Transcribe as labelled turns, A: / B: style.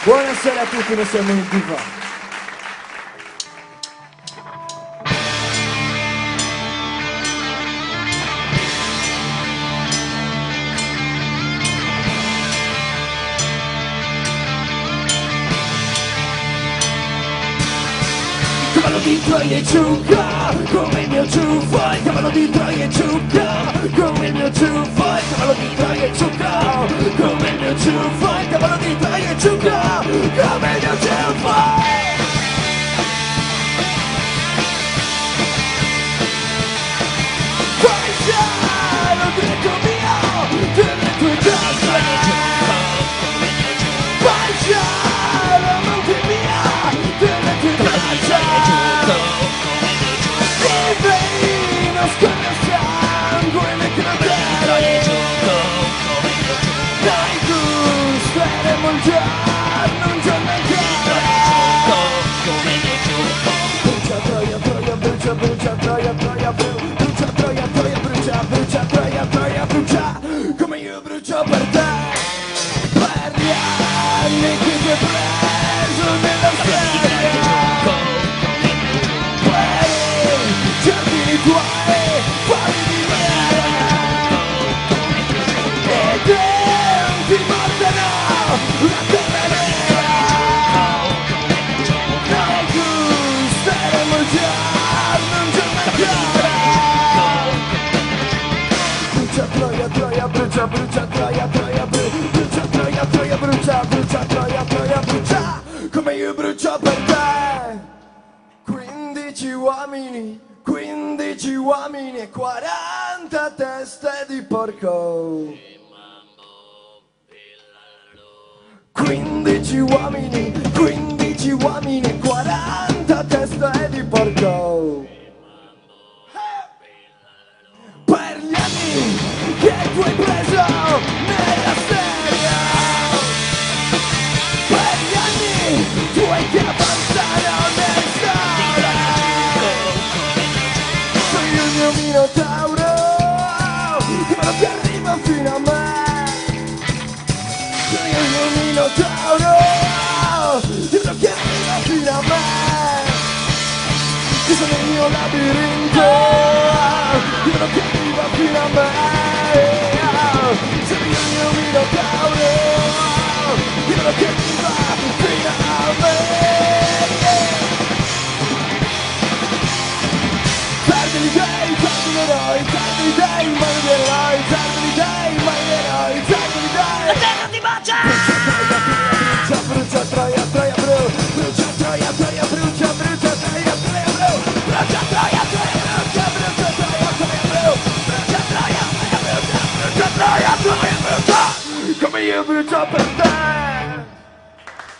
A: Buonasera a tutti, noi siamo in Diva.
B: Cavallo di Troia e ciucca, come il mio ciuffo. Il cavallo di Troia e ciucca, come il mio ciuffo. Il cavallo di Troia e ciucca, come il mio ciuffo. Il cavallo di Troia e ciucca, come il mio ciuffo. Paesano greco mio, delle tue cose. Paesano amante mia, delle tue cose. Vivi nasconde sangue nel cratere. Dai gusteremo il giorno, un giorno ancora. Brucia Troia, Troia, brucia, brucia Troia, Troia, brucia Troia, Troia, brucia, brucia Troia, Troia, brucia, come io brucio per te, per gli anni che ti ho preso nella storia, quei giardini tuoi, fuori di me, e denti mortano la terra nera, noi gusteremo il giorno, un giorno ancora. Brucia Troia, Troia, brucia, brucia Troia, Troia, brucia Troia, Troia, brucia, brucia Troia, Troia, brucia, come io brucio per te. 15 uomini e 40 teste di porco. 15 uomini e 40 teste di porco. Per gli anni che tu hai preso nella storia, per gli anni tuoi che avanzano nella storia, sei il mio minotauro, quello che arriva fino a me, sei il mio minotauro, quello che arriva fino a me, che sono il mio labirinto. Quello che arriva fino a me, sei il mio minotauro, quello che arriva fino a me. Tardi di dei, tardi di eroi, tardi di dei, mai di eroi, tardi di dei, mai di eroi, tardi di dei. La terra ti bacia! Brucia Troia, Troia, brucia Troia, Troia, brucia, brucia Troia, Troia, brucia Troia, Troia, brucia, brucia Troia, Troia, brucia, come io brucio per te.